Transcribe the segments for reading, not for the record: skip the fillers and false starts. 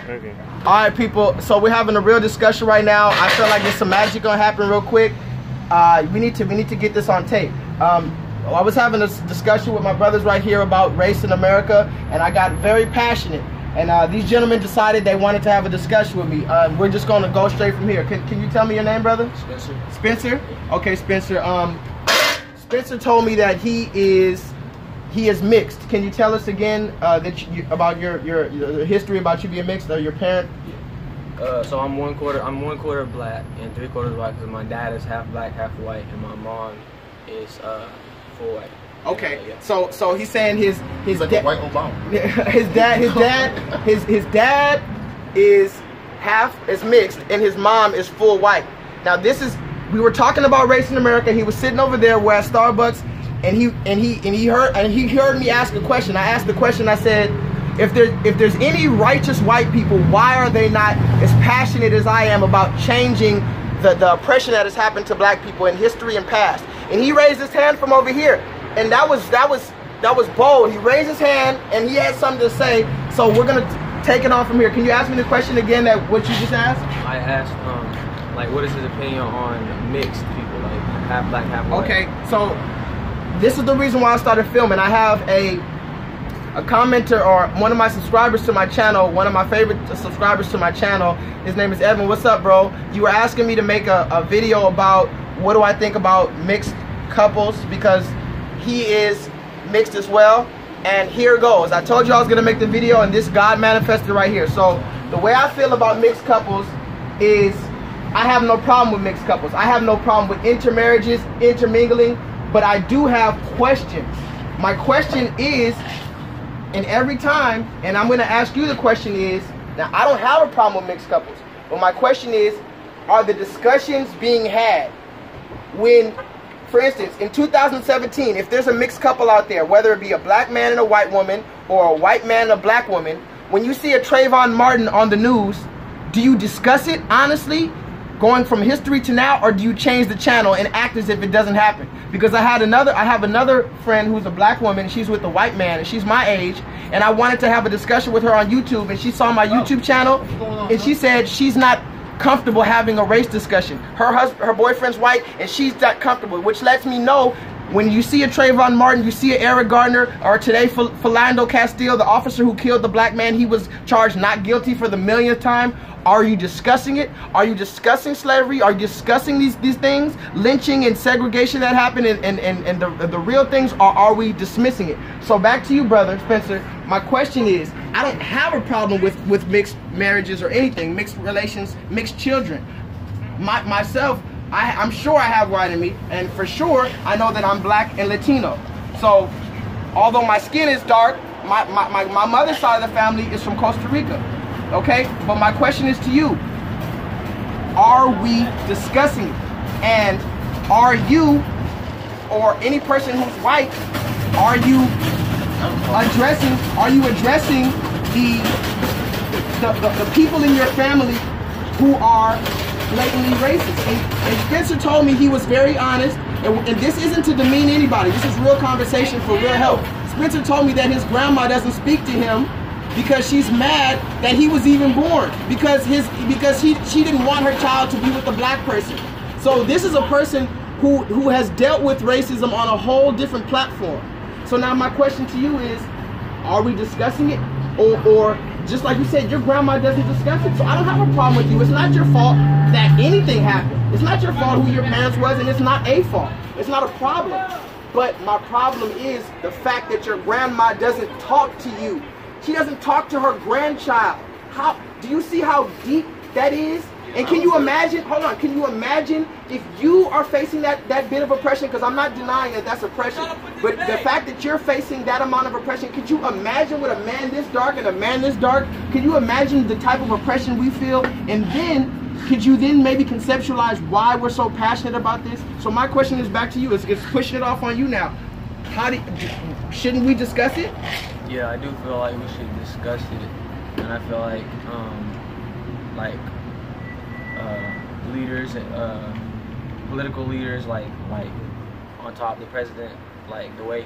Okay. All right, people. So we're having a real discussion right now. I feel like there's some magic gonna happen real quick. We need to get this on tape. I was having a discussion with my brothers right here about race in America, and I got very passionate. And these gentlemen decided they wanted to have a discussion with me. We're just gonna go straight from here. Can you tell me your name, brother? Spencer. Spencer? Okay, Spencer. Spencer told me that he is mixed. Can you tell us again about your history about you being mixed, or your parent? So I'm one quarter black and 3/4 white, because my dad is half black, half white, and my mom is full white. Okay, yeah. So he's saying his like a white Obama. his dad is mixed, and his mom is full white. Now we were talking about race in America. He was sitting over there, we're at Starbucks, and he heard me ask a question. I asked the question. I said, if there's any righteous white people, why are they not as passionate as I am about changing the oppression that has happened to black people in history and past? And he raised his hand from over here, and that was bold. He raised his hand and he had something to say. So we're gonna take it on from here. Can you ask me the question again, that what you just asked? I asked like, what is his opinion on mixed people, like half black, half white? Okay, so this is the reason why I started filming. I have a commenter, or one of my subscribers to my channel, one of my favorite subscribers to my channel. His name is Evan. What's up, bro? You were asking me to make a video about what do I think about mixed couples, because he is mixed as well. And here goes. I told you I was gonna make the video, and this God manifested right here. So the way I feel about mixed couples is, I have no problem with mixed couples. I have no problem with intermarriages, intermingling, but I do have questions. My question is, and every time, and I'm going to ask you the question is, now I don't have a problem with mixed couples, but my question is, are the discussions being had when, for instance, in 2017, if there's a mixed couple out there, whether it be a black man and a white woman, or a white man and a black woman, when you see a Trayvon Martin on the news, do you discuss it honestly, going from history to now, or do you change the channel and act as if it doesn't happen? Because I have another friend who's a black woman, she's with a white man, and she's my age, and I wanted to have a discussion with her on YouTube, and she saw my YouTube channel, and she said she's not comfortable having a race discussion. Her boyfriend's white, and she's not comfortable, which lets me know, when you see a Trayvon Martin, you see an Eric Gardner, or today Philando Castile, the officer who killed the black man, he was charged not guilty for the millionth time. Are you discussing it? Are you discussing slavery? Are you discussing these things? Lynching and segregation that happened, and the real things, or are we dismissing it? So back to you, brother Spencer. My question is, I don't have a problem with mixed marriages or anything, mixed relations, mixed children. Myself, I'm sure I have white in me, and for sure I know that I'm black and Latino. So although my skin is dark, my mother's side of the family is from Costa Rica. Okay, but my question is to you, are we discussing it? And are you, or any person who's white, are you addressing the people in your family who are blatantly racist? And Spencer told me, he was very honest, and this isn't to demean anybody, this is real conversation for real help. Spencer told me that his grandma doesn't speak to him because she's mad that he was even born, because she didn't want her child to be with a black person. So this is a person who has dealt with racism on a whole different platform. So now my question to you is, are we discussing it? Or just like you said, your grandma doesn't discuss it. So I don't have a problem with you. It's not your fault that anything happened. It's not your fault who your parents was, and it's not a fault. It's not a problem. But my problem is the fact that your grandma doesn't talk to you. She doesn't talk to her grandchild. How do you see how deep that is? And can you imagine, hold on, can you imagine if you are facing that bit of oppression? Because I'm not denying that that's oppression, but the fact that you're facing that amount of oppression, could you imagine with a man this dark and a man this dark? Could you imagine the type of oppression we feel? And then, could you then maybe conceptualize why we're so passionate about this? So my question is back to you, it's pushing it off on you now. Shouldn't we discuss it? Yeah, I do feel like we should discuss it, and I feel like leaders, political leaders, like on top, the president, like the way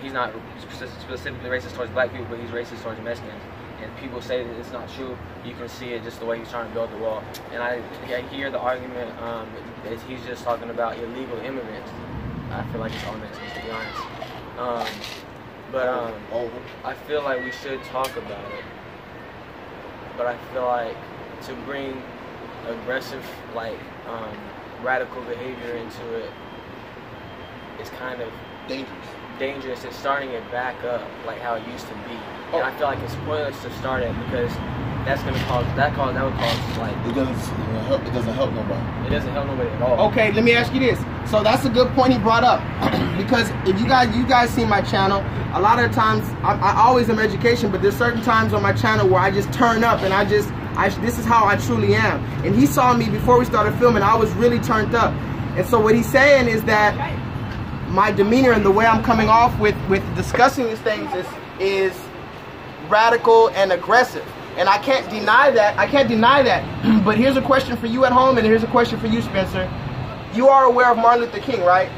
he's not specifically racist towards black people, but he's racist towards Mexicans. and people say that it's not true, you can see it just the way he's trying to build the wall. And I hear the argument that he's just talking about illegal immigrants. I feel like it's all Mexicans, to be honest. I feel like we should talk about it. But I feel like to bring aggressive, like, radical behavior into it is kind of dangerous. It's starting it back up like how it used to be. And I feel like it's pointless to start it because that's gonna cause that would cause like it doesn't help nobody. It doesn't help nobody at all. Okay, let me ask you this. So that's a good point he brought up. Because if you guys see my channel, a lot of times I always am education, but there's certain times on my channel where I just turn up and this is how I truly am. And he saw me before we started filming, I was really turned up. And so what he's saying is that my demeanor and the way I'm coming off with discussing these things is radical and aggressive. And I can't deny that. But here's a question for you at home, and here's a question for you, Spencer. You are aware of Martin Luther King, right?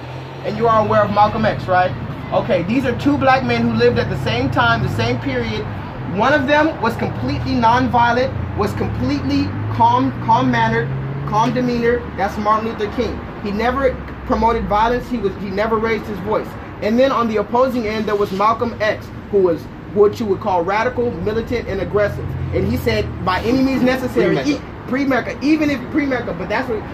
And you are aware of Malcolm X, right? Okay, these are two black men who lived at the same time, the same period. One of them was completely non-violent, was completely calm-mannered, calm demeanor. That's Martin Luther King. He never promoted violence. He never raised his voice. And then on the opposing end, there was Malcolm X, who was what you would call radical, militant, and aggressive. And he said, by any means necessary, pre-America,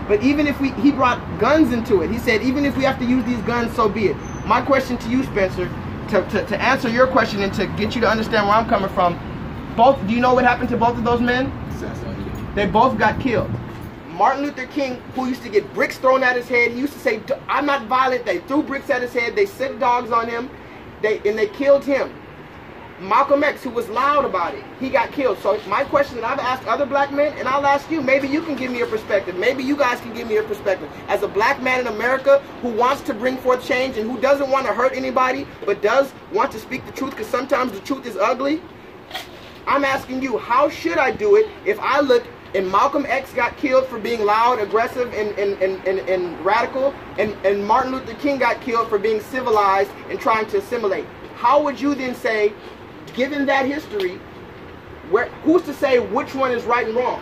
but even if he brought guns into it. He said, even if we have to use these guns, so be it. My question to you, Spencer, to answer your question and to get you to understand where I'm coming from, do you know what happened to both of those men? They both got killed. Martin Luther King, who used to get bricks thrown at his head, he used to say, I'm not violent. They threw bricks at his head. They sick dogs on him. And they killed him. Malcolm X, who was loud about it, he got killed. So my question that I've asked other black men, and I'll ask you, maybe you can give me a perspective. Maybe you guys can give me a perspective. As a black man in America who wants to bring forth change and who doesn't want to hurt anybody, but does want to speak the truth, because sometimes the truth is ugly. I'm asking you, how should I do it if I look and Malcolm X got killed for being loud, aggressive, and radical, and Martin Luther King got killed for being civilized and trying to assimilate? How would you then say, given that history, who's to say which one is right and wrong?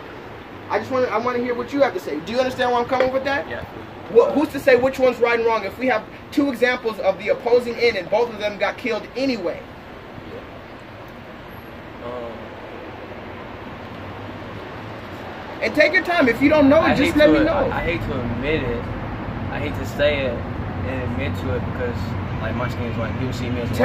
I want to hear what you have to say. Do you understand where I'm coming with that? Yeah. Well, who's to say which one's right and wrong if we have two examples of the opposing end and both of them got killed anyway? And take your time. If you don't know, just let me know. I hate to admit it. I hate to say it and admit to it because, like, my skin is white. People see me as white.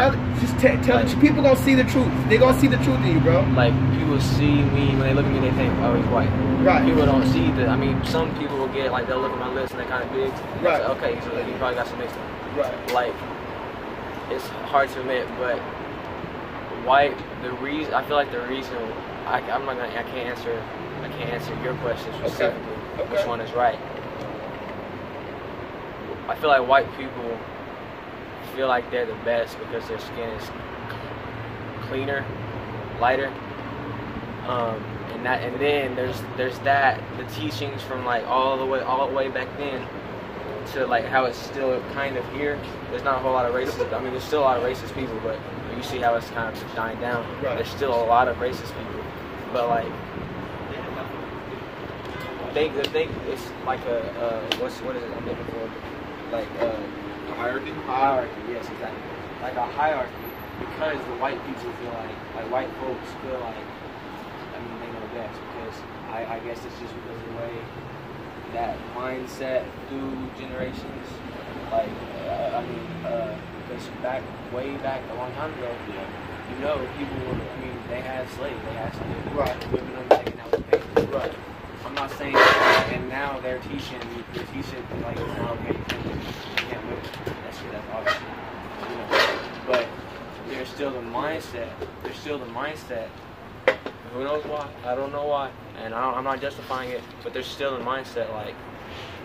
Tell people gonna see the truth. They gonna see the truth in you, bro. Like, people see me, when they look at me, they think, oh, he's white. Right. People don't see I mean, some people will get, like, they'll look at my lips and they're kind of big. Right. Say, okay, so he probably got some mixed up. Right. Like, it's hard to admit, but white, I feel like the reason, I can't answer your question specifically, Okay. which one is right. I feel like white people feel like they're the best because their skin is cleaner, lighter, and then there's the teachings from like all the way back then to like how it's still kind of here. There's not a whole lot of racist. I mean, there's still a lot of racist people, but you see how it's kind of dying down. Right. There's still a lot of racist people, but like. The thing is like what is it I'm looking for? Like a hierarchy? Hierarchy, yes, exactly. Like a hierarchy, because the white people feel like white folks feel like, I mean, they know best, because I guess it's just because of the way that mindset through generations, like, because way back a long time ago, you know, people were, they had slaves, right, whipping them, taking out the paper. Right. I'm not saying that, and now they're teaching like it's not okay, you can't whip it. That's obvious. You know. But there's still the mindset. Who knows why? I don't know why, and I'm not justifying it. But there's still the mindset like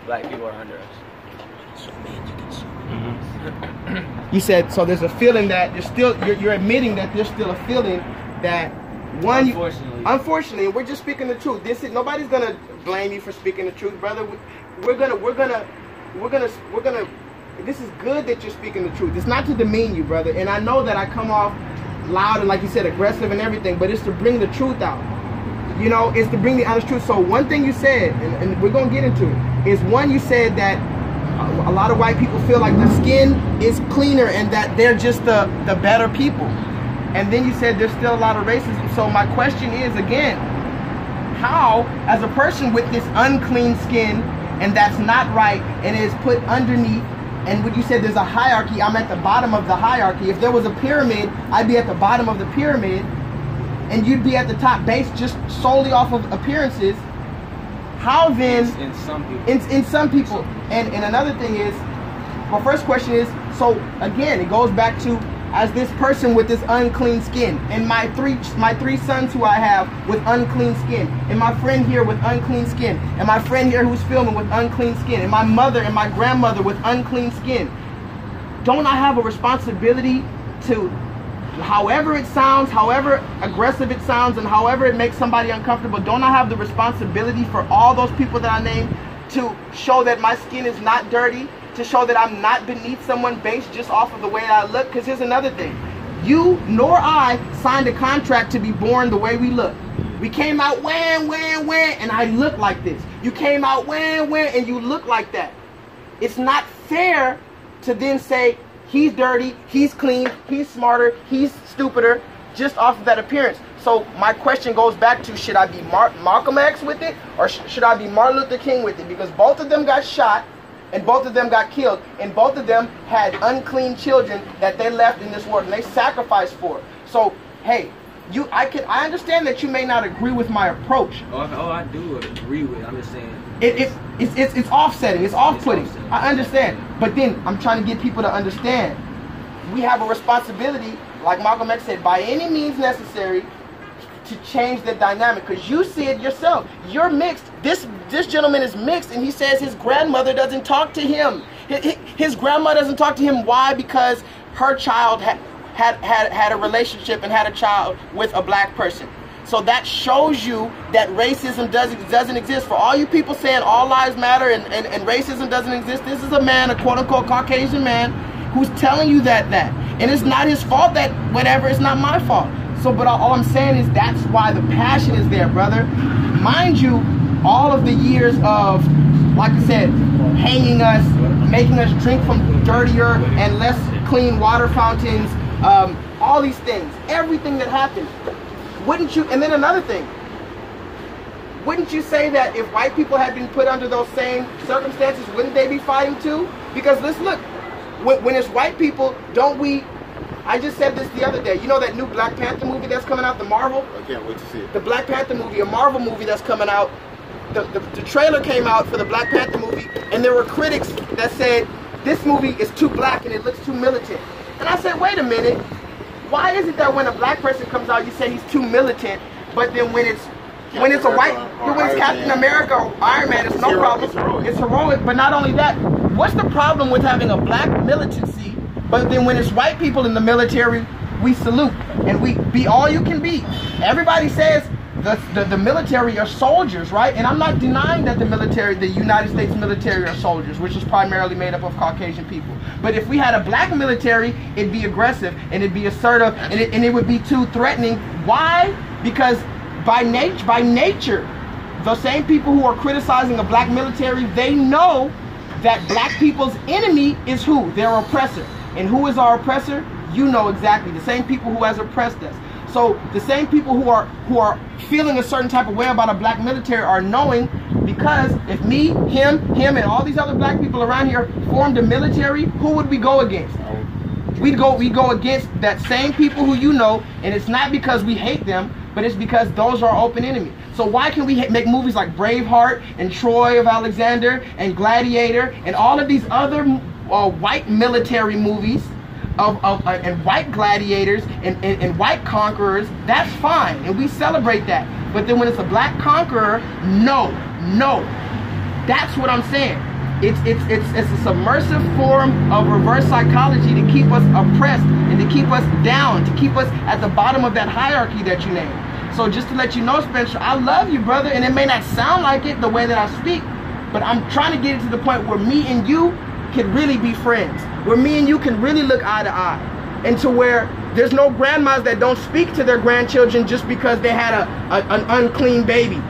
black people are under us. You said so. There's a feeling that you're admitting that there's still a feeling that. Unfortunately, we're just speaking the truth. Nobody's gonna blame you for speaking the truth, brother. We're gonna. This is good that you're speaking the truth. It's not to demean you, brother. And I know that I come off loud and, like you said, aggressive and everything, but it's to bring the truth out. You know, it's to bring the honest truth. So one thing you said, and we're going to get into it, is one, you said that a lot of white people feel like the skin is cleaner and that they're just the better people. And then you said there's still a lot of racism. So my question is, again, how, as a person with this unclean skin, and that's not right, and is put underneath, and when you said there's a hierarchy, I'm at the bottom of the hierarchy. If there was a pyramid, I'd be at the bottom of the pyramid, and you'd be at the top, based just solely off of appearances. How then, in some people, in some people, and another thing is, my first question is, so again, it goes back to, as this person with this unclean skin, and my three sons who I have with unclean skin, and my friend here with unclean skin, and my friend here who's filming with unclean skin, and my mother and my grandmother with unclean skin, don't I have a responsibility to, however it sounds, however aggressive it sounds, and however it makes somebody uncomfortable, don't I have the responsibility for all those people that I named to show that my skin is not dirty, to show that I'm not beneath someone based just off of the way I look? Because here's another thing. You nor I signed a contract to be born the way we look. We came out wham, and I look like this. You came out wham, and you look like that. It's not fair to then say, he's dirty, he's clean, he's smarter, he's stupider, just off of that appearance. So my question goes back to, should I be Malcolm X with it, or should I be Martin Luther King with it? Because both of them got shot, and both of them got killed, and both of them had unclean children that they left in this world, and they sacrificed for it. So, hey, I understand that you may not agree with my approach. Oh, I do agree with it. I'm just saying. It's offsetting. It's off-putting. I understand. But then I'm trying to get people to understand. We have a responsibility, like Malcolm X said, by any means necessary, to change the dynamic. Because you see it yourself. You're mixed. This gentleman is mixed, and he says his grandmother doesn't talk to him. His grandma doesn't talk to him. Why? Because her child had a relationship and had a child with a black person. So that shows you that racism doesn't exist. For all you people saying all lives matter and racism doesn't exist, this is a man, a quote-unquote Caucasian man, who's telling you that. And it's not his fault that whatever, it's not my fault. So, but all I'm saying is that's why the passion is there, brother. Mind you, all of the years of, like I said, hanging us, making us drink from dirtier and less clean water fountains, all these things, everything that happened. Wouldn't you, and then another thing, wouldn't you say that if white people had been put under those same circumstances, wouldn't they be fighting too? Because let's look, when it's white people, don't we, I just said this the other day, you know that new Black Panther movie that's coming out, the Marvel? I can't wait to see it. The Black Panther movie, a Marvel movie that's coming out, the trailer came out for the Black Panther movie, and there were critics that said, this movie is too black and it looks too militant. And I said, wait a minute. Why is it that when a black person comes out, you say he's too militant, but then when it's a white, when it's Captain America or Iron Man, it's no problem. It's heroic. But not only that, what's the problem with having a black militancy, but then when it's white people in the military, we salute and we be all you can be? Everybody says the military are soldiers, right? And I'm not denying that the United States military are soldiers, which is primarily made up of Caucasian people. But if we had a black military, it'd be aggressive and it'd be assertive and it would be too threatening. Why? Because by nature, the same people who are criticizing a black military, they know that black people's enemy is who? Their oppressor. And who is our oppressor? You know exactly. The same people who has oppressed us. So the same people who are feeling a certain type of way about a black military are knowing, because if me, him, and all these other black people around here formed a military, who would we go against? We'd go against that same people who you know, and it's not because we hate them, but it's because those are our open enemy. So why can we make movies like Braveheart and Troy of Alexander and Gladiator and all of these other white military movies and white gladiators and white conquerors? That's fine, and we celebrate that. But then when it's a black conqueror, no. That's what I'm saying. It's a submersive form of reverse psychology to keep us oppressed and to keep us down, to keep us at the bottom of that hierarchy that you named. So just to let you know, Spencer, I love you, brother, and it may not sound like it the way that I speak, but I'm trying to get it to the point where me and you can really be friends, where me and you can really look eye to eye, and to where There's no grandmas that don't speak to their grandchildren just because they had an unclean baby.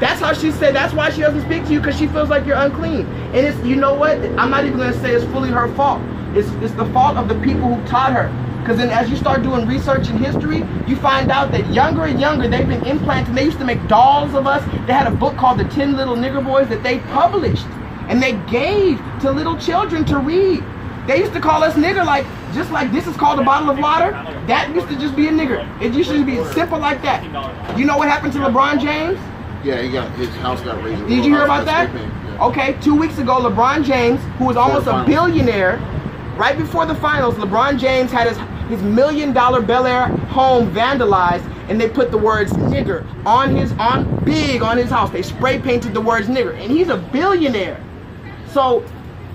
That's how she said, that's why she doesn't speak to you, because she feels like you're unclean. And it's, you know what, I'm not even going to say it's fully her fault. It's the fault of the people who taught her. Because then as you start doing research in history, you find out that younger and younger, they've been implanting. They used to make dolls of us. They had a book called The 10 Little Nigger Boys that they published. And they gave to little children to read. They used to call us nigger, like, just like this is called a bottle of water. That used to just be a nigger. It used to be simple like that. You know what happened to LeBron James? Yeah, his house got raised. Did you hear about that? Yeah. Okay, 2 weeks ago, LeBron James, who was almost a billionaire, right before the finals, LeBron James had his $1 million Bel Air home vandalized, and they put the words nigger on his house. They spray painted the words nigger, and he's a billionaire. So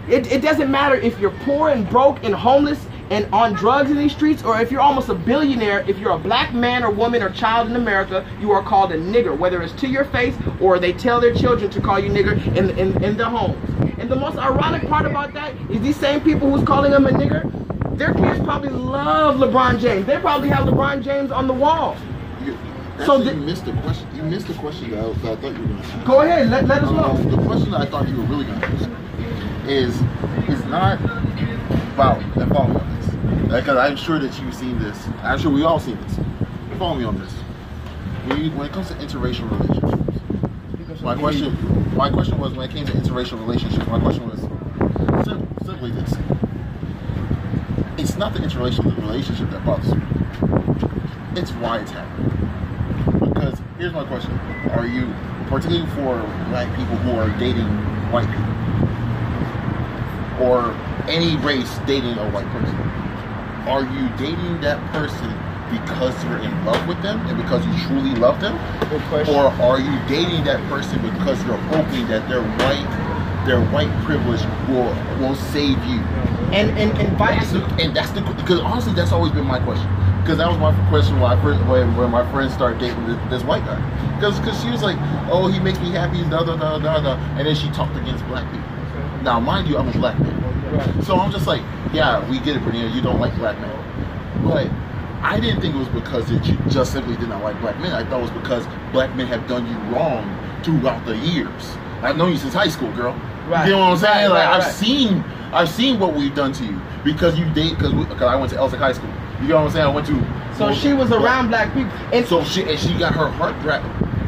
it doesn't matter if you're poor and broke and homeless and on drugs in these streets, or if you're almost a billionaire. If you're a black man or woman or child in America, you are called a nigger, whether it's to your face or they tell their children to call you nigger in their homes. And the most ironic part about that is these same people who's calling them a nigger, their kids probably love LeBron James. They probably have LeBron James on the wall. You missed the question. You missed the question that I thought you were going to ask. Go ahead, let us know. The question that I thought you were really going to ask is not about, and follow me on this, because I'm sure that you've seen this. I'm sure we all seen this. Follow me on this. When it comes to interracial relationships, my question was, when it came to interracial relationships, my question was simply this. It's not the interracial relationship that bothers me. It's why it's happening. Because here's my question. Are you, particularly for black people who are dating white people, or any race dating a white person, are you dating that person because you're in love with them and because you truly love them? Good question. Or are you dating that person because you're hoping that their white privilege will save you? And that's the, because honestly, that's always been my question. Because that was my question when my friend started dating this white guy. Because she was like, oh, he makes me happy, da da da da da, and then she talked against black people. Now, mind you, I'm a black man. So I'm just like, yeah, we get it, Bernina, you don't like black men. But I didn't think it was because that you just simply did not like black men. I thought it was because black men have done you wrong throughout the years. I've known you since high school, girl. Right. You know what I'm saying? I've seen what we've done to you because you date, because I went to Elsick High School. You know what I'm saying? I went to. So she was around black people, and so she got her heart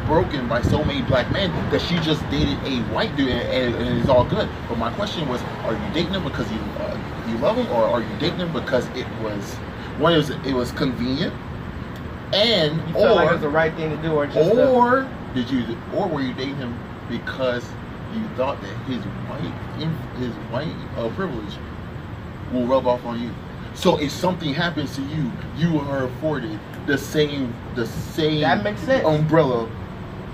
broken by so many black men that she just dated a white dude, and it's all good. But my question was, are you dating him because you love him, or are you dating him because it was convenient, and you felt like it was the right thing to do, or were you dating him because you thought that his white privilege will rub off on you? So if something happens to you, you are afforded the same that makes sense. Umbrella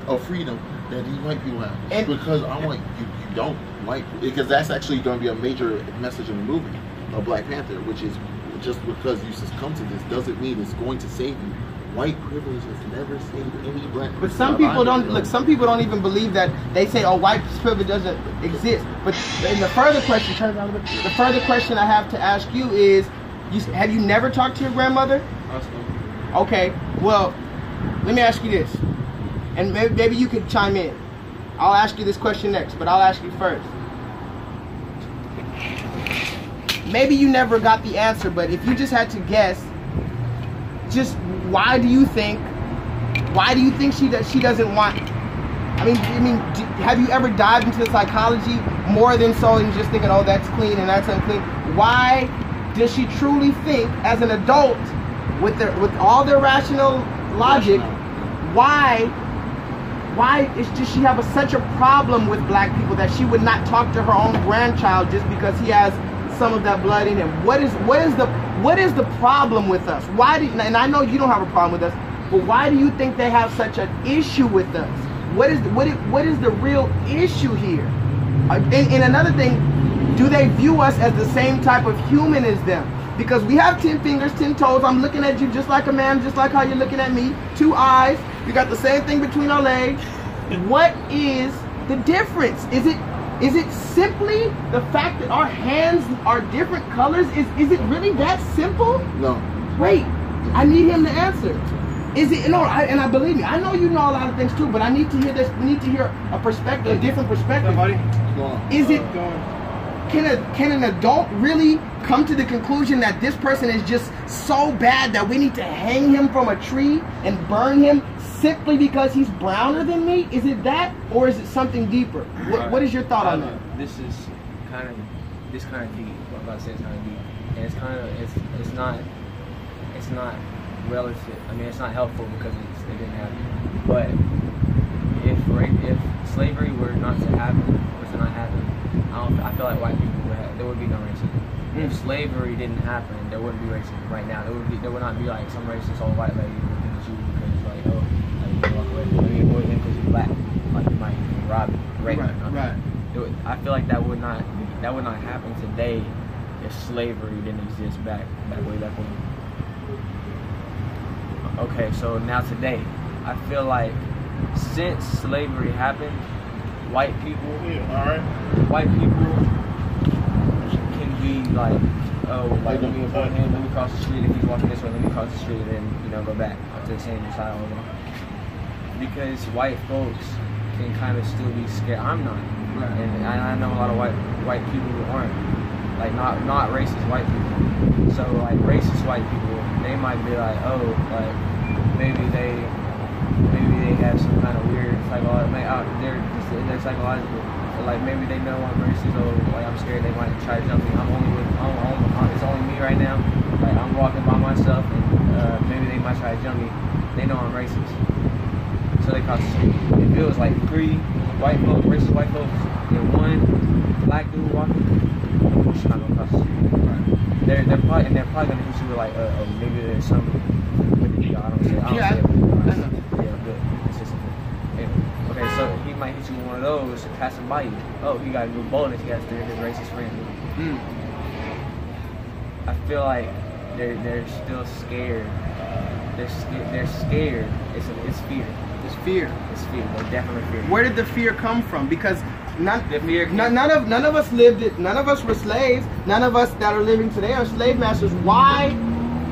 of freedom that these white people have. And because I want you don't like, because that's actually going to be a major message in the movie of Black Panther, which is just because you succumb to this doesn't mean it's going to save you. White privilege has never saved any black person. But some people don't look. Some people don't even believe that. They say, "Oh, white privilege doesn't exist." But in the further question, the further question I have to ask you is, have you never talked to your grandmother? Okay. Well, let me ask you this, and maybe you could chime in. I'll ask you this question next, but I'll ask you first. Maybe you never got the answer, but if you just had to guess, just why do you think she doesn't want? I mean, have you ever dived into the psychology more than so than just thinking, oh, that's clean and that's unclean? Why does she truly think, as an adult, with all their rational logic, why does she have such a problem with black people that she would not talk to her own grandchild just because he has some of that blood in him? What is the problem with us? And I know you don't have a problem with us, but why do you think they have such an issue with us? What is the real issue here? And another thing, do they view us as the same type of human as them? Because we have 10 fingers, 10 toes. I'm looking at you just like a man, just like how you're looking at me. 2 eyes. We got the same thing between our legs. What is the difference? Is it simply the fact that our hands are different colors? Is it really that simple? No. Wait, I need him to answer. Is it, no, and I believe me, I know you know a lot of things too, but I need to hear this, we need to hear a perspective, a different perspective. Is it, can an adult really come to the conclusion that this person is just so bad that we need to hang him from a tree and burn him simply because he's browner than me? Is it that, or is it something deeper? What is your thought on that? This is kind of deep. What I'm about to say is kind of deep, and it's kind of it's not relative. I mean, it's not helpful because it didn't happen. But if slavery were not to happen, I feel like white people there would be no racism. If slavery didn't happen, there wouldn't be racism right now. There would not be like some racist old white lady looking at you because like, oh, like you walk away. I mean, or because you're black, like you might rob you, rape you. Right. I feel like that would not happen today if slavery didn't exist way back when. Okay, so now today, I feel like since slavery happened, white people can be like, oh, like let me avoid him, let me cross the street if he's walking this way, let me cross the street and then go back to the same side all along. Because white folks can kind of still be scared. I'm not, and I know a lot of white people who aren't, like not racist white people. So like racist white people, they might be like, oh, like maybe they have some kind of weird psychological, they're psychological. So like maybe they know I'm racist, or like I'm scared they might try to jump me. It's only me right now. Like I'm walking by myself, and maybe they might try to jump me. They know I'm racist, so they cross the street. If it was like 3 white folks, racist white folks, and 1 black dude walking, we're just not gonna cross the street. They're probably gonna hit you with like, maybe there's some. I don't say it. Yeah, good. It's just okay. So he might hit you with one of those passing by you. Oh, he got a new bonus. He has 3 of his racist friends. I feel like they're still scared. They're scared. It's fear. It's fear. It's fear. They're definitely fear. Where did the fear come from? Because none of us lived it. None of us were slaves. None of us that are living today are slave masters. Why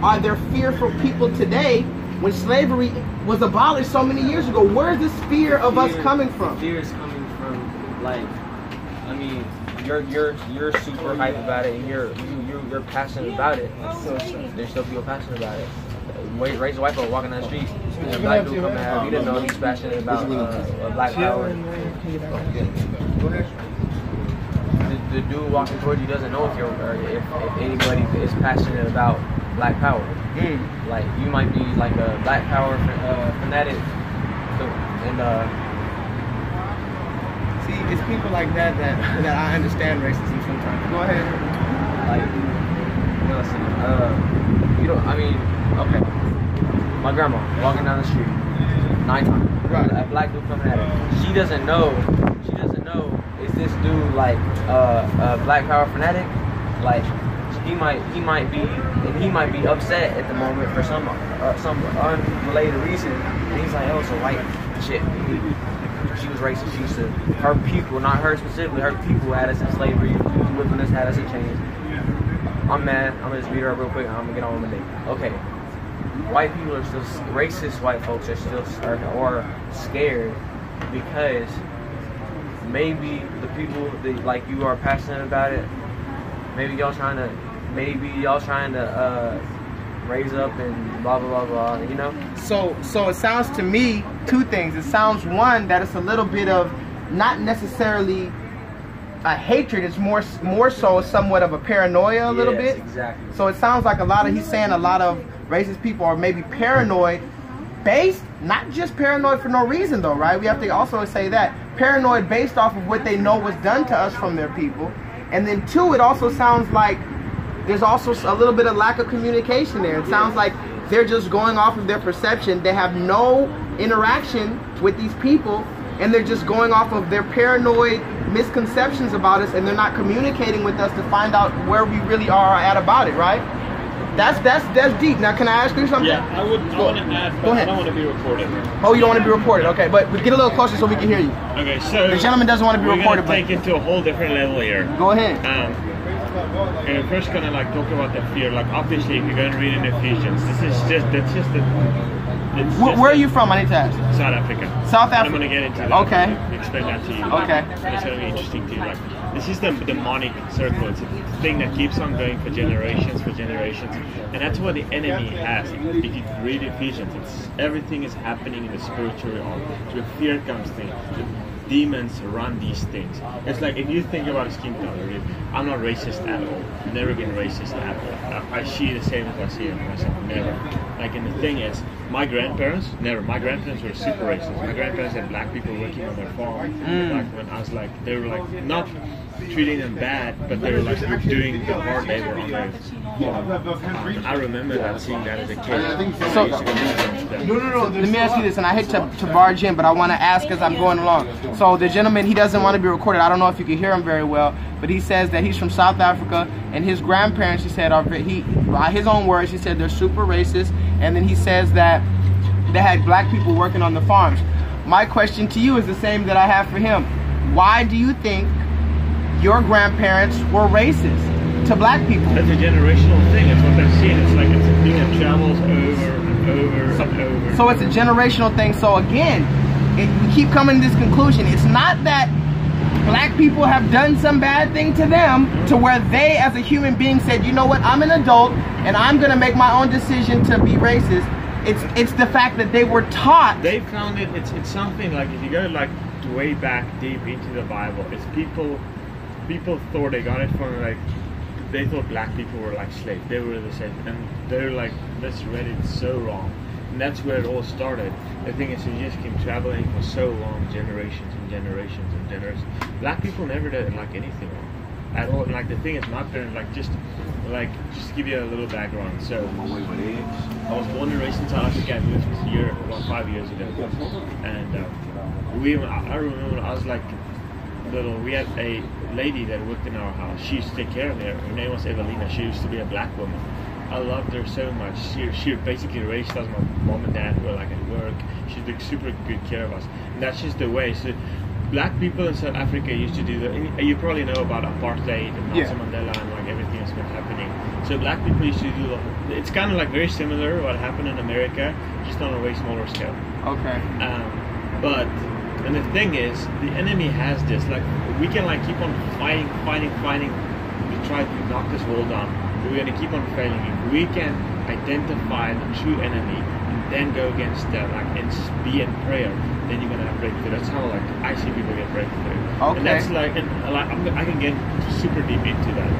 are there fearful people today when slavery was abolished so many years ago? Where is this fear of us coming from? Fear is coming from, like, I mean, you're super hype about it, and you're passionate about it. There's still people passionate about it. Raised white folk walking down the street, and a black dude coming out. He didn't know he's passionate about black power. The dude walking towards you doesn't know if anybody is passionate about black power. Like you might be like a black power fanatic, and see, it's people like that I understand racism sometimes. Go ahead. Like, listen, you know, I mean, okay. My grandma walking down the street, nighttime. Right. A black dude coming at her. She doesn't know. Is this dude like a black power fanatic? Like he might be upset at the moment for some unrelated reason. And he's like, oh, so white shit. She was racist. She used to, her people, not her specifically, her people had us in slavery, whipping us, had us in chains. I'm mad. I'm gonna just beat her up real quick. And I'm gonna get on with my day. Okay. White people are still racist. White folks are still scared because maybe the people that like you are passionate about it. Maybe y'all trying to raise up and blah blah blah blah. You know. So it sounds to me 2 things. It sounds, one, that it's a little bit of not necessarily a hatred. It's more so somewhat of a paranoia a little bit. Exactly. So it sounds like he's saying a lot of racist people are maybe paranoid based, not just paranoid for no reason though, right? We have to also say that. Paranoid based off of what they know was done to us from their people. And then 2, it also sounds like there's also a little bit of lack of communication there. It sounds like they're just going off of their perception. They have no interaction with these people, and they're just going off of their paranoid misconceptions about us, and they're not communicating with us to find out where we really are at about it, right? That's deep. Now, can I ask you something? Yeah, I want to add, but I don't want to be recorded. Oh, you don't want to be recorded? Okay, but get a little closer so we can hear you. Okay, so the gentleman doesn't want to be recorded. We're going to take it to a whole different level here. Go ahead. first gonna like talk about the fear. Like obviously, if you're going to read in Ephesians, Where are you from? I need to ask. South Africa. South Africa. I'm gonna get into that. Okay. Explain that to you. Okay. It's gonna be interesting to you. Like this is the demonic circle. It's a thing that keeps on going for generations, and that's what the enemy has. If you read Ephesians, everything is happening in the spiritual realm. So fear comes things. Demons run these things. It's like if you think about skin color, I'm not racist at all. Never been racist at all. I see the same as I see it myself. Never. Like, and the thing is, my grandparents, never. My grandparents were super racist. My grandparents had black people working on their farm. Like when I was like, they were like not treating them bad, but they were like doing the hard labor on their farm. I remember that, seeing that as a kid. So, let me ask you this, and I hate to barge in, but I want to ask as I'm going along. So the gentleman, he doesn't want to be recorded. I don't know if you can hear him very well, but he says that he's from South Africa, and his grandparents, he said, by his own words, he said they're super racist, and then he says that they had black people working on the farms. My question to you is the same that I have for him. Why do you think your grandparents were racist to black people? That's a generational thing. It's what they're seeing. It's like it's a thing that travels over and over and over. So it's a generational thing. So again, we keep coming to this conclusion. It's not that black people have done some bad thing to them to where they as a human being said, you know what, I'm an adult and I'm going to make my own decision to be racist. It's the fact that they were taught. They found it. It's something like, if you go like way back deep into the Bible, it's people thought they got it from like, they thought black people were like slaves. They were the same, and they're like, this read it so wrong. And that's where it all started. The thing is, you just keep traveling for so long, generations and generations and generations. Black people never did like anything wrong at all. And like the thing is, my parents, just to give you a little background. So I was born and raised in South Africa. I moved here about 5 years ago, and I remember when I was like little, we had a lady that worked in our house. She used to take care of her. Her name was Evelina. She used to be a black woman. I loved her so much. She basically raised us. My mom and dad were like at work. She took super good care of us. And that's just the way. So black people in South Africa used to do that. You probably know about apartheid and Nelson Mandela and like everything that's been happening. So black people used to do it's kind of like very similar to what happened in America, just on a way smaller scale. Okay. And the thing is, the enemy has this. Like, we can like keep on fighting to try to knock this wall down. But we're gonna keep on failing. If we can identify the true enemy and then go against that, like, and be in prayer, then you're gonna have breakthrough. That's how like I see people get breakthrough. Okay. And that's like, I can get super deep into that.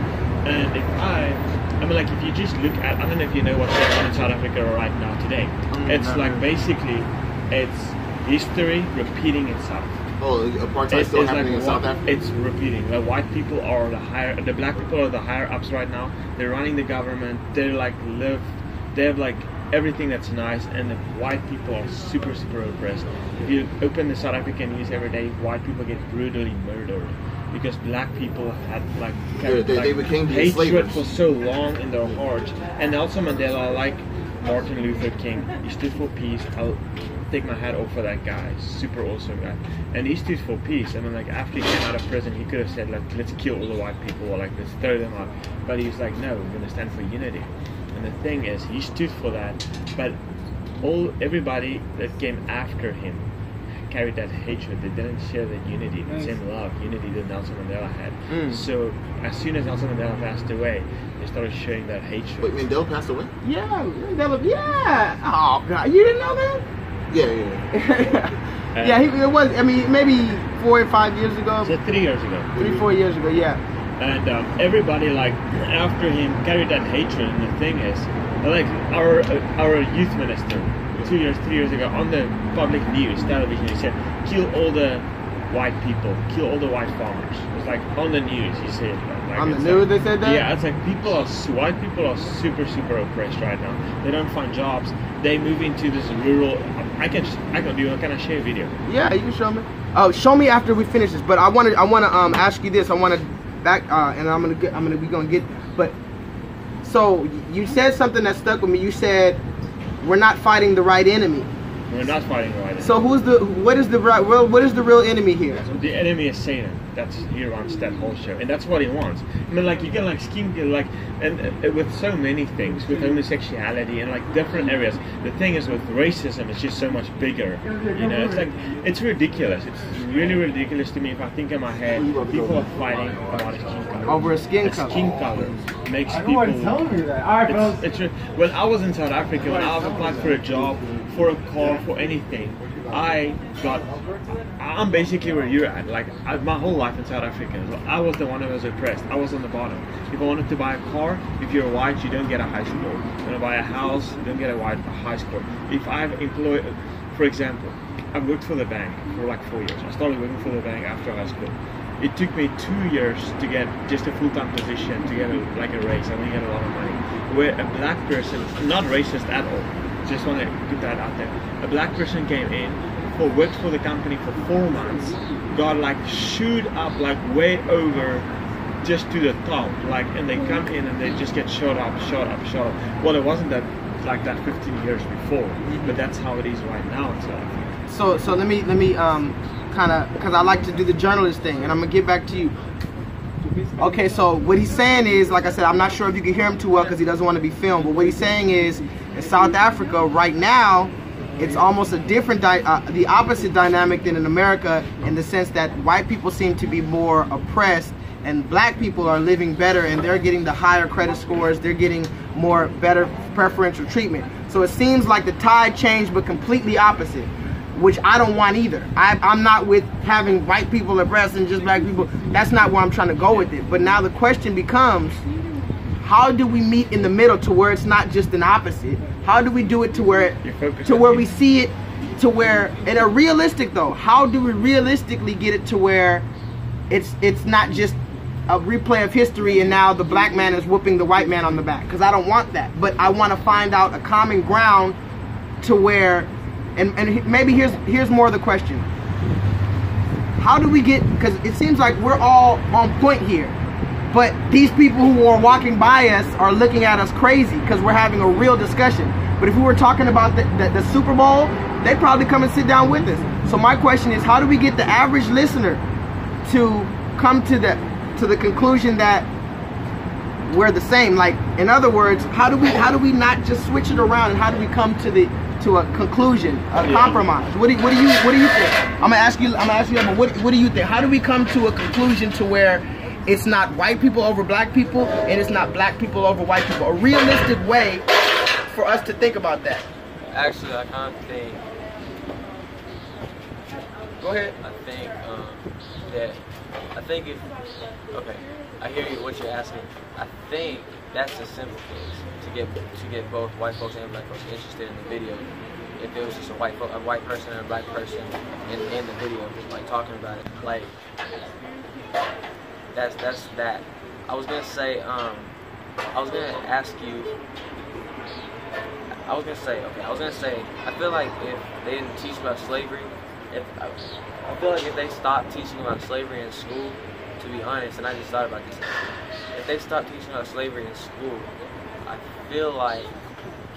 And if I mean, like, if you just look at, I don't know if you know what's going on in South Africa right now today. It's like basically, it's history repeating itself. Oh, apartheid still happening in South Africa? It's repeating. The white people are the black people are the higher ups right now. They're running the government. They have like everything that's nice, and the white people are super oppressed. If you open the South African news every day, white people get brutally murdered because black people had they became hatred for so long in their hearts. And Nelson Mandela, like Martin Luther King, he stood for peace. I'll take my hat off for that guy. Super awesome guy. And he stood for peace. I mean, like, after he came out of prison, he could have said, like, let's kill all the white people, or like, let's throw them out. But he was like, no, we're gonna stand for unity. And the thing is, he stood for that. But everybody that came after him carried that hatred. They didn't share that unity, the same love, unity that Nelson Mandela had. So as soon as Nelson Mandela passed away, they started showing that hatred. Wait, Mandela passed away? Yeah, Mandela. Yeah. Oh God, you didn't know that? Yeah. Yeah, it was. I mean, maybe 4 or 5 years ago. So 3 years ago. 3-4 years ago. Yeah. And everybody, like, after him carried that hatred. And the thing is, like, our youth minister 3 years ago on the public news television, he said, kill all the white people, kill all the white farmers. It was like on the news, he said. Like, on the news, they said that? Yeah, it's like white people are super oppressed right now. They don't find jobs. They move into this rural. I can share a video. Yeah, you can show me. Oh, show me after we finish this. But I want to ask you this. I want to back and we gonna get. But so you said something that stuck with me. You said we're not fighting the right enemy. We're not fighting the white enemy. So what is the real enemy here? So the enemy is Satan. He runs that whole show, and that's what he wants. I mean, like, you can like scheme like, and with so many things, with homosexuality and like different areas. The thing is with racism, it's just so much bigger. You know, it's like, it's ridiculous. It's really ridiculous to me. If I think in my head, people are fighting about a skin color. Over a skin color. Skin color makes people. Telling me that. All right, it's when I was in South Africa, when I was applying for a job, for a car, for anything, I'm basically where you're at. Like, my whole life in South Africa, I was the one who was oppressed. I was on the bottom. If I wanted to buy a car, if you're white, you don't get a high score. You want to buy a house, you don't get a high score. If I've employed, for example, I worked for the bank for like 4 years. I started working for the bank after high school. It took me 2 years to get just a full-time position, to get a raise. I didn't get a lot of money. Where a black person, not racist at all, just want to put that out there. A black person came in, worked for the company for 4 months, got like shoot up like way over just to the top, like, and they come in and they just get shot up. Well, it wasn't that like that 15 years before, but that's how it is right now in South Africa. So let me kind of, because I like to do the journalist thing, and I'm gonna get back to you. Okay, so what he's saying is, like I said, I'm not sure if you can hear him too well because he doesn't want to be filmed, but what he's saying is, in South Africa right now, it's almost a different, the opposite dynamic than in America, in the sense that white people seem to be more oppressed and black people are living better, and they're getting the higher credit scores, they're getting better preferential treatment. So it seems like the tide changed, but completely opposite, which I don't want either. I'm not with having white people oppressed and just black people. That's not where I'm trying to go with it. But now the question becomes, how do we meet in the middle to where it's not just an opposite? How do we do it to where we see it, to where, in a realistic though, how do we realistically get it to where it's not just a replay of history and now the black man is whooping the white man on the back? Because I don't want that, but I want to find out a common ground to where, and maybe here's more of the question. How do we get, because it seems like we're all on point here, but these people who are walking by us are looking at us crazy because we're having a real discussion. But if we were talking about the Super Bowl, they'd probably come and sit down with us. So my question is, how do we get the average listener to come to the conclusion that we're the same? Like, in other words, how do we not just switch it around, and how do we come to a conclusion, a compromise? What do you think? I'm gonna ask you, but what do you think? How do we come to a conclusion to where it's not white people over black people, and it's not black people over white people? A realistic way for us to think about that. Actually, I kind of think. Go ahead. Okay, I hear you, what you're asking. I think that's the simple things to get both white folks and black folks interested in the video. If it was just a white person and a black person in the video, just like talking about it, like that's that. I was gonna say, I feel like if they didn't teach about slavery, I feel like if they stopped teaching about slavery in school, to be honest, and I just thought about this, if they stopped teaching about slavery in school, I feel like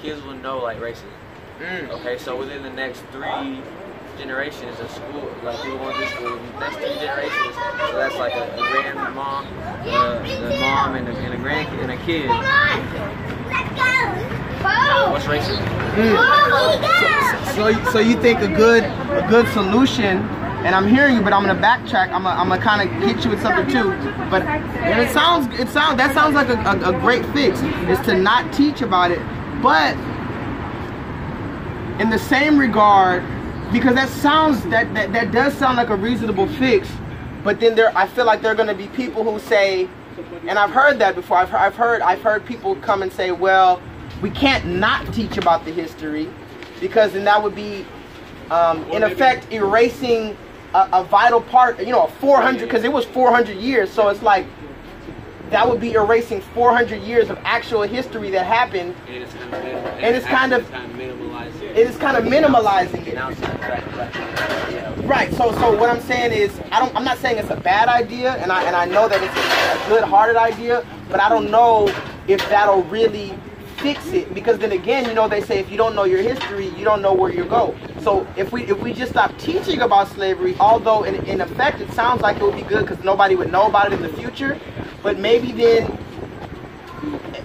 kids will know like racism. Okay, so within the next 3 generations of school, like people going through school, the next 3 generations, so that's like a grandmom, the mom and a grandkid and a kid. What's racism? So you think a good solution, and I'm hearing you, but I'm gonna backtrack. I'm gonna kind of hit you with something too. But that sounds like a great fix, is to not teach about it. But in the same regard, because that does sound like a reasonable fix. But then I feel like there are gonna be people who say, and I've heard that before. I've heard people come and say, well, we can't not teach about the history, because then that would be in effect erasing a vital part, you know, 400, because it was 400 years, so it's like that would be erasing 400 years of actual history that happened, and it's kind of minimalizing it. Right. So what I'm saying is, I'm not saying it's a bad idea, and I know that it's a good-hearted idea, but I don't know if that'll really fix it, because then again, you know, they say if you don't know your history, you don't know where you go. So if we just stop teaching about slavery, although in effect it sounds like it would be good because nobody would know about it in the future, but maybe then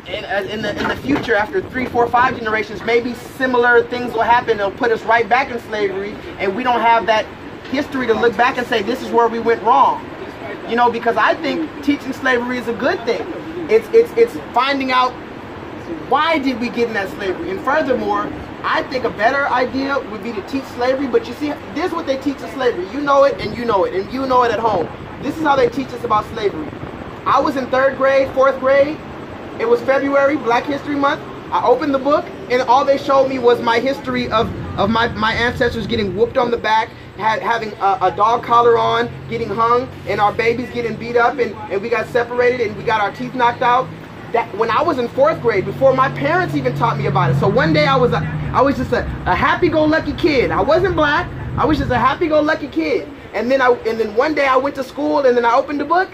in the future, after 3, 4, 5 generations, maybe similar things will happen. They'll put us right back in slavery, and we don't have that history to look back and say this is where we went wrong. You know, because I think teaching slavery is a good thing. It's finding out why did we get in that slavery. And furthermore, I think a better idea would be to teach slavery. But you see, this is what they teach us slavery. You know it, and you know it, and you know it at home. This is how they teach us about slavery. I was in 3rd grade, 4th grade. It was February, Black History Month. I opened the book, and all they showed me was my history of my ancestors getting whooped on the back, having a dog collar on, getting hung, and our babies getting beat up, and we got separated, and we got our teeth knocked out. That when I was in 4th grade, before my parents even taught me about it. So one day I was just a happy-go-lucky kid. I wasn't black. I was just a happy-go-lucky kid. And then one day I went to school, and then I opened the book,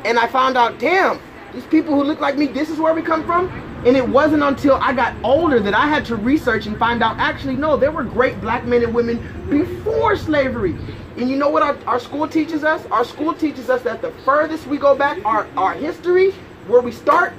and I found out, damn, these people who look like me, this is where we come from. And it wasn't until I got older that I had to research and find out, actually, no, there were great black men and women before slavery. And you know what our school teaches us? Our school teaches us that the furthest we go back, our history, where we start,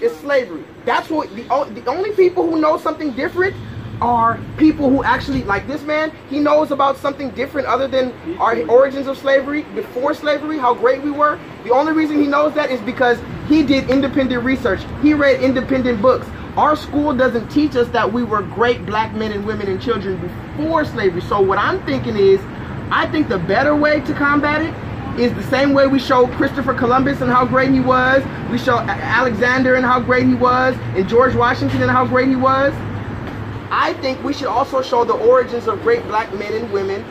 is slavery. That's what the only people who know something different are people who actually, like this man, he knows about something different other than our origins of slavery, before slavery, how great we were. The only reason he knows that is because he did independent research. He read independent books. Our school doesn't teach us that we were great black men and women and children before slavery. So what I'm thinking is, I think the better way to combat it is the same way we show Christopher Columbus and how great he was, we show Alexander and how great he was, and George Washington and how great he was. I think we should also show the origins of great black men and women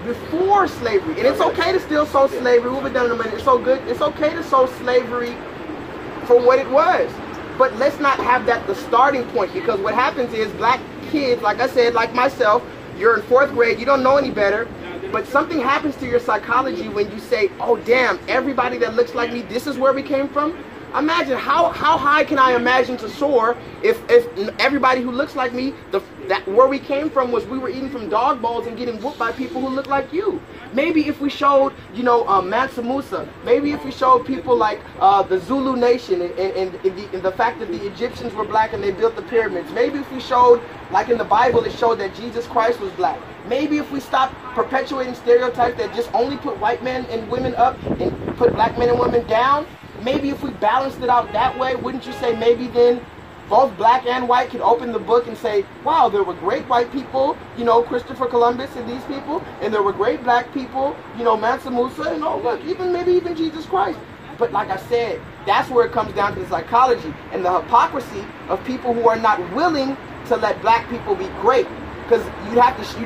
before slavery. And it's okay to still show slavery. We'll be done in a minute. It's so good. It's okay to show slavery for what it was. But let's not have that the starting point, because what happens is black kids, like I said, like myself, you're in 4th grade, you don't know any better, but something happens to your psychology when you say, oh damn, everybody that looks like me, this is where we came from. Imagine how high can I imagine to soar if everybody who looks like me, where we came from was we were eating from dog bowls and getting whooped by people who look like you. Maybe if we showed, you know, Mansa Musa, maybe if we showed people like the Zulu nation and the fact that the Egyptians were black and they built the pyramids. Maybe if we showed, like in the Bible, it showed that Jesus Christ was black. Maybe if we stopped perpetuating stereotypes that just only put white men and women up and put black men and women down. Maybe if we balanced it out that way, wouldn't you say maybe then both black and white could open the book and say, wow, there were great white people, you know, Christopher Columbus and these people, and there were great black people, you know, Mansa Musa, and oh look, maybe even Jesus Christ. But like I said, that's where it comes down to the psychology and the hypocrisy of people who are not willing to let black people be great. Because you'd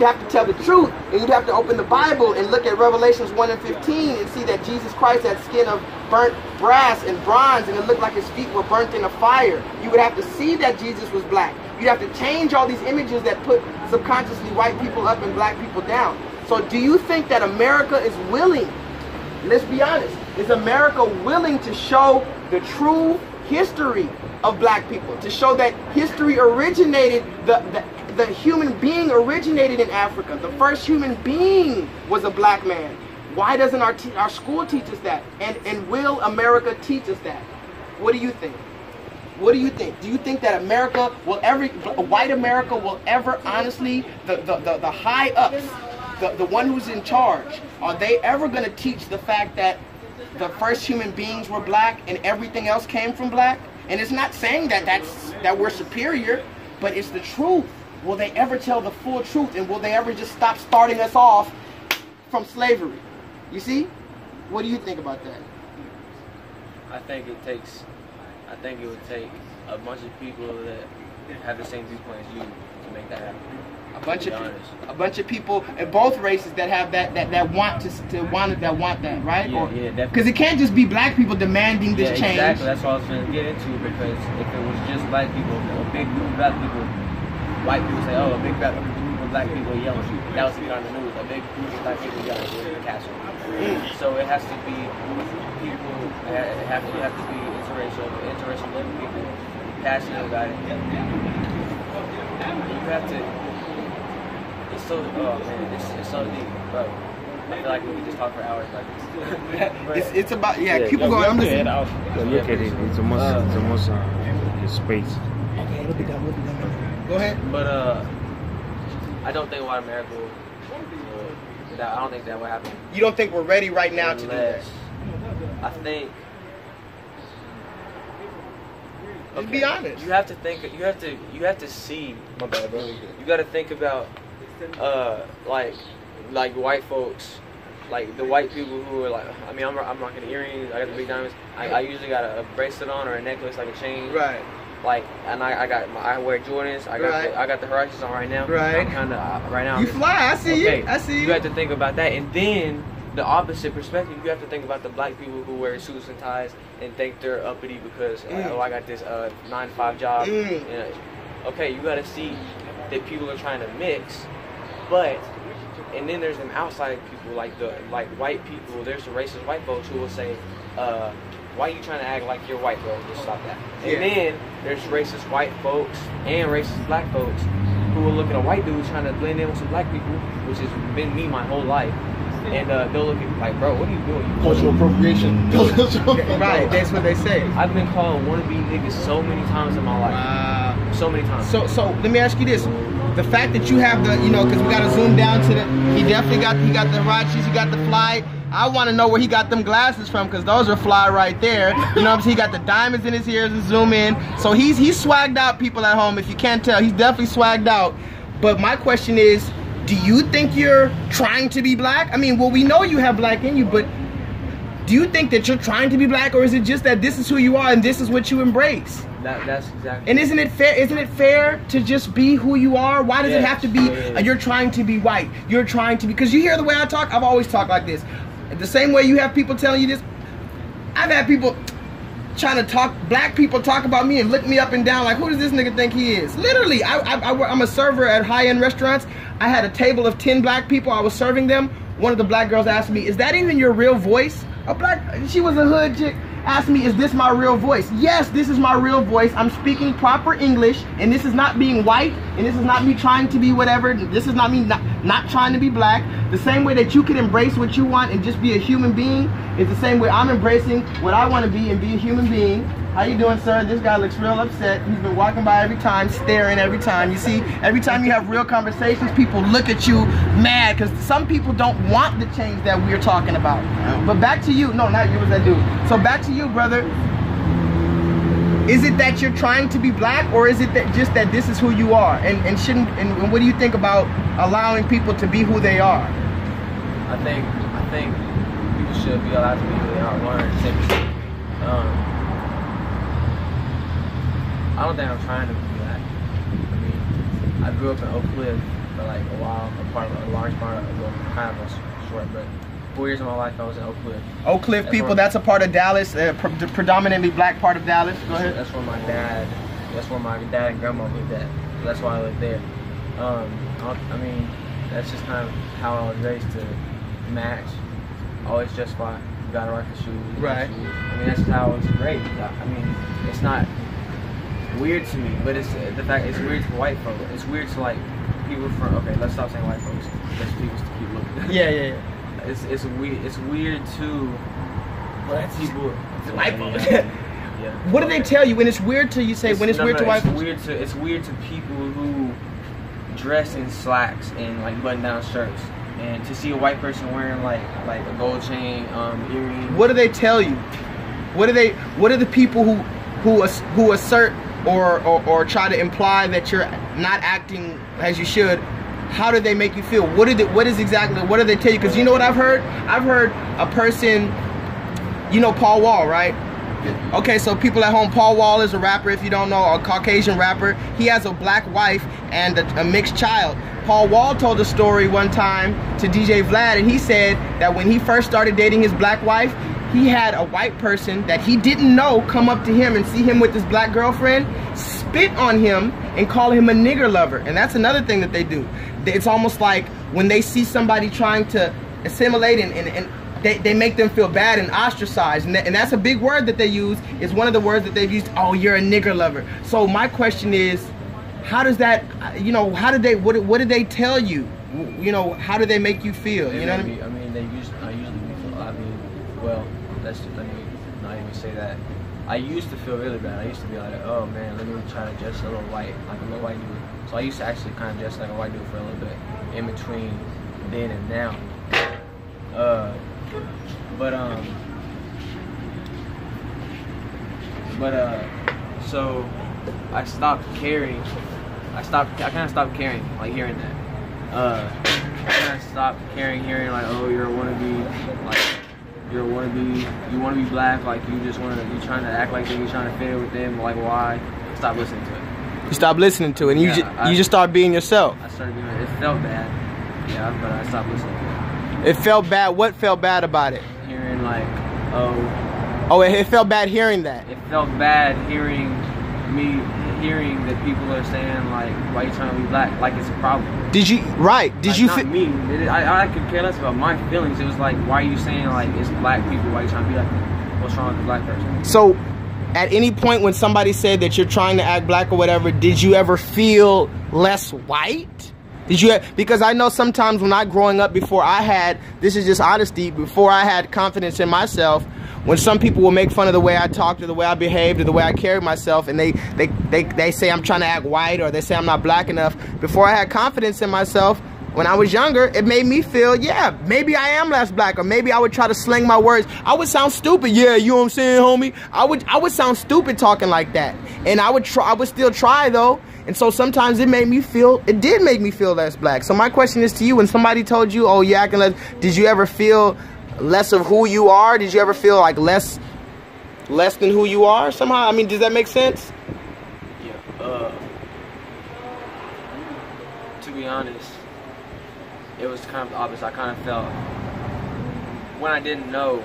have to tell the truth, and you'd have to open the Bible and look at Revelations 1 and 15 and see that Jesus Christ had skin of burnt brass and bronze, and it looked like his feet were burnt in a fire. You would have to see that Jesus was black. You'd have to change all these images that put subconsciously white people up and black people down. So do you think that America is willing, let's be honest, is America willing to show the true history of black people, to show that history originated, the human being originated in Africa. The first human being was a black man. Why doesn't our school teach us that? And will America teach us that? What do you think? What do you think? Do you think that America will ever, white America will ever honestly, the high ups, the one who's in charge, are they ever going to teach the fact that the first human beings were black and everything else came from black? And it's not saying that we're superior, but it's the truth. Will they ever tell the full truth, and will they ever just stop starting us off from slavery? You see? What do you think about that? I think it would take a bunch of people that have the same viewpoint as you to make that happen. A bunch of people in both races that have that want that, right? Yeah, definitely. Because it can't just be black people demanding this change. Exactly. That's what I was going to get into, because if it was just black people, a big group of black people, white people say, oh, a big group of black people yelling. That was on the news. A big group of black people yelling in the castle. So it has to be people. It have to be interracial people, passionate about it. You have to. so, oh man, it's so deep, bro. I feel like we could just talk for hours like this. It's about, yeah, keep going. I'm listening. Look at it. It's almost space. Okay, we'll be done. Go ahead. But I don't think white America will, I don't think that will happen. You don't think we're ready right now to do that? I think. Just be honest. You have to think. You have to see. My bad, bro. You got to think about, like white folks, like the white people who are like. I mean, I'm rocking earrings. I got the big diamonds. I usually got a bracelet on or a necklace, like a chain. Right. Like, and I wear Jordans. I got the Horizons on right now. Right. I'm kind of right now. You fly. I see you. I see you. You have to think about that, and then the opposite perspective. You have to think about the black people who wear suits and ties and think they're uppity because oh, I got this 9-to-5 job. And, okay, you got to see that people are trying to mix, but and then there's them outside people like white people. There's the racist white folks who will say, why are you trying to act like you're white, bro? Just stop that. And then there's racist white folks and racist black folks who will look at a white dude trying to blend in with some black people, which has been me my whole life. And they'll look at like, bro, what are you doing? Cultural appropriation. Right, that's what they say. I've been called wannabe niggas so many times in my life. So many times. So let me ask you this. The fact that you have the, you know, because we got to zoom down to the, he definitely got the Hirachis, he got the fly. I want to know where he got them glasses from, because those are fly right there. You know what I'm saying? He got the diamonds in his ears and zoom in. So he's swagged out, people at home. If you can't tell, he's definitely swagged out. But my question is, do you think you're trying to be black? I mean, well, we know you have black in you, but do you think that you're trying to be black, or is it just that this is who you are and this is what you embrace? That's exactly. And isn't it fair? Isn't it fair to just be who you are? Why does it have to be? You're trying to be white. You're trying to be, because you hear the way I talk. I've always talked like this. The same way you have people telling you this. I've had people trying to talk, black people talk about me and look me up and down like, who does this nigga think he is? Literally, I'm a server at high-end restaurants. I had a table of 10 black people. I was serving them. One of the black girls asked me, is that even your real voice? She was a hood chick, asked me, is this my real voice? Yes, this is my real voice. I'm speaking proper English, and this is not being white, and this is not me trying to be whatever. This is not me not trying to be black. The same way that you can embrace what you want and just be a human being is the same way I'm embracing what I want to be and be a human being. How you doing, sir? This guy looks real upset. He's been walking by every time, staring every time. You see, every time you have real conversations, people look at you mad because some people don't want the change that we're talking about. But back to you. No, not you, was that dude. So back to you, brother. Is it that you're trying to be black, or is it that just that this is who you are? And what do you think about allowing people to be who they are? I think people should be allowed to be who they are. 100%. I don't think I'm trying to be black. I mean, I grew up in Oak Cliff for like a while, a large part of kind of a short, but 4 years of my life I was in Oak Cliff. Oak Cliff, people, that's a part of Dallas, predominantly black part of Dallas. Go ahead. That's where my dad and grandma lived at. So that's why I lived there. I mean, that's just kind of how I was raised to match. Always justify. You gotta rock the shoes. Right. I mean, that's just how I was raised. I mean, it's not weird to me, but it's the fact it's weird to white folks. It's weird to like people from, okay, let's stop saying white folks. Let's people to keep looking. Yeah. It's weird to people. It's white folks. Yeah. What do they tell you when it's weird to you say when it's weird to white folks? It's weird to people who dress in slacks and like button-down shirts, and to see a white person wearing like a gold chain, earrings. What do they tell you? What are the people who assert or try to imply that you're not acting as you should? How do they make you feel? What do they tell you? Because you know what I've heard? I've heard a person, you know Paul Wall, right? Okay, so people at home, Paul Wall is a rapper, if you don't know, a Caucasian rapper. He has a black wife and a mixed child. Paul Wall told a story one time to DJ Vlad, and he said that when he first started dating his black wife, he had a white person that he didn't know come up to him and see him with his black girlfriend, spit on him and call him a nigger lover. And that's another thing that they do. It's almost like when they see somebody trying to assimilate and they make them feel bad and ostracized. And that's a big word that they use. It's one of the words that they've used. Oh, you're a nigger lover. So my question is, how does that, you know, what do they tell you You know, how do they make you feel? You know what I mean? I mean, I usually feel, well, let me not even say that. I used to feel really bad. I used to be like, oh man, let me try to dress a little white, like a little white dude. So I used to actually kind of dress like a white dude for a little bit, in between then and now. So I stopped caring. I kind of stopped caring, like hearing that. I kind of stopped caring, hearing like, oh, you're a wannabe, like you want to be black, like you trying to act like them, you trying to fit in with them, like why? Stop listening to it. You stopped listening to it, and you just start being yourself. I started being it. Felt bad, yeah, but I stopped listening to it. It felt bad. What felt bad about it? Hearing like, it felt bad hearing that. It felt bad hearing that people are saying like, why you trying to be black? Like it's a problem. Did you feel me? I could care less about my feelings. It was like, why are you saying like it's black people? Why you trying to be like that? What's wrong with the black person? So, at any point when somebody said that you're trying to act black or whatever, did you ever feel less white? Did you? Because I know sometimes when growing up, before I had, this is just honesty, before I had confidence in myself, when some people will make fun of the way I talked or the way I behaved or the way I carried myself, and they say I'm trying to act white or they say I'm not black enough, before I had confidence in myself, when I was younger, it made me feel, yeah, maybe I am less black, or maybe I would try to sling my words. I would sound stupid, yeah, you know what I'm saying, homie? I would sound stupid talking like that, and I would still try though. And so sometimes it did make me feel less black. So my question is to you, when somebody told you, oh, you're acting less, did you ever feel less of who you are? Did you ever feel like less than who you are somehow? I mean, does that make sense? Yeah. To be honest, it was kind of the opposite. I kind of felt, when I didn't know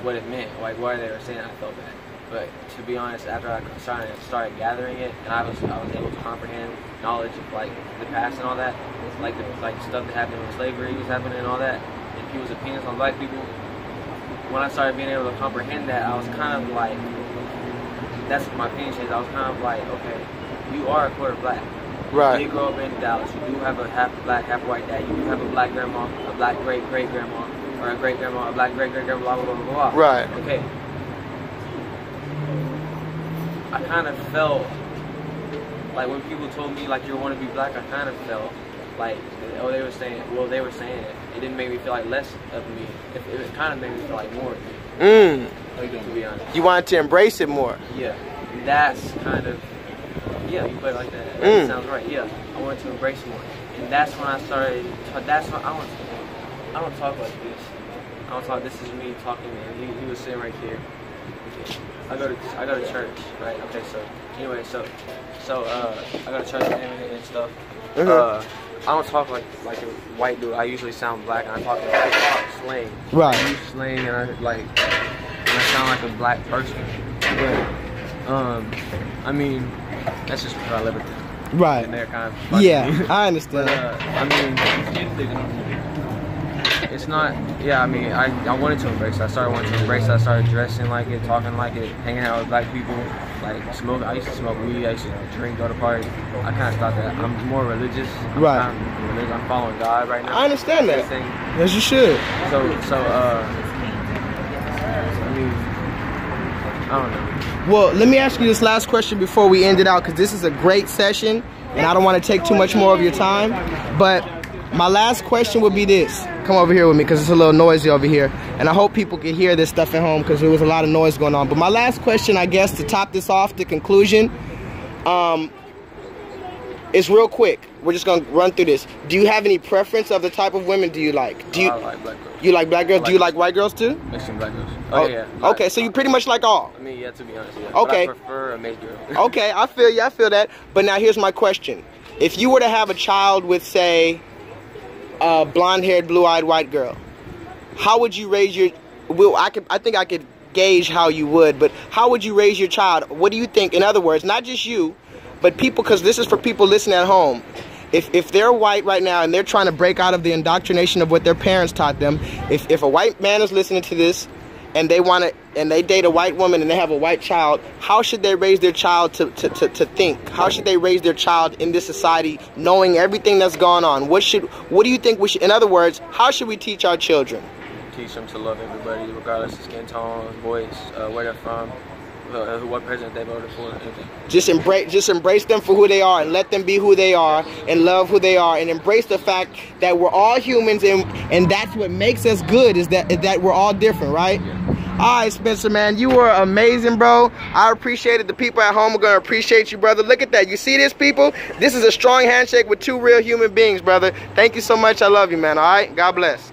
what it meant, like why they were saying, I felt bad. But to be honest, after I started gathering it, and I was able to comprehend knowledge of like the past and all that, like stuff that happened when slavery was happening and all that, and people's opinions on black people. When I started being able to comprehend that, I was kind of like, that's what my opinion changed. I was kind of like, okay, you are a quarter black. Right. You did grow up in Dallas. You do have a half black, half white dad. You do have a black grandma, a black great grandma, or a great grandma, a black great grandma, blah blah blah blah blah. Right. Okay. I kind of felt like when people told me like you want to be black, I kind of felt like, oh, they were saying it. It didn't make me feel like less of me. It kind of made me feel like more of me. Like, to be honest. You wanted to embrace it more. Yeah. That's kind of, yeah, you put it like that. That sounds right. Yeah. I wanted to embrace more. And that's when I started, that's when I don't talk like this. I don't talk, this is me talking, and he was sitting right there. I go to church, right? Okay, so anyway, so I go to church and stuff. I don't talk like a white dude. I usually sound black, and I talk slang. Right. I use slang, and I sound like a black person. But I mean, that's just what I live with. Right. And they're kind of I understand. But, I mean, it's not, I mean, I wanted to embrace it. I started wanting to embrace it. I started dressing like it, talking like it, hanging out with black people, like smoking. I used to smoke weed, I used to drink, go to parties. I kind of stopped that. I'm more religious. I'm following God right now. I understand that. As you should. So, I mean, I don't know. Well, let me ask you this last question before we end it out, because this is a great session, and I don't want to take too much more of your time, but my last question would be this. Come over here with me because it's a little noisy over here. And I hope people can hear this stuff at home because there was a lot of noise going on. But my last question, I guess, to top this off, the conclusion, is real quick. We're just going to run through this. Do you have any preference of the type of women do you like? I like black girls. You like black girls? Do you like white girls too? Mixing black girls. Oh, yeah. Okay, so you pretty much like all? I mean, yeah, to be honest, yeah. Okay. But I prefer a mixed girl. Okay, I feel you. I feel that. But now here's my question. If you were to have a child with, say, a blonde-haired, blue-eyed white girl, how would you raise your... Well, I think I could gauge how you would, but how would you raise your child? What do you think? In other words, not just you, but people, because this is for people listening at home. If they're white right now and they're trying to break out of the indoctrination of what their parents taught them, if a white man is listening to this and they date a white woman and they have a white child, how should they raise their child to think? How should they raise their child in this society knowing everything that's going on? What do you think we should, in other words, how should we teach our children? Teach them to love everybody, regardless of skin tone, voice, where they're from, what president they voted for, anything. Just embrace them for who they are and let them be who they are and love who they are and embrace the fact that we're all humans and that's what makes us good, is that we're all different, right? Yeah. All right, Spencer, man, you were amazing, bro. I appreciate it. The people at home are going to appreciate you, brother. Look at that. You see this, people? This is a strong handshake with two real human beings, brother. Thank you so much. I love you, man. All right? God bless.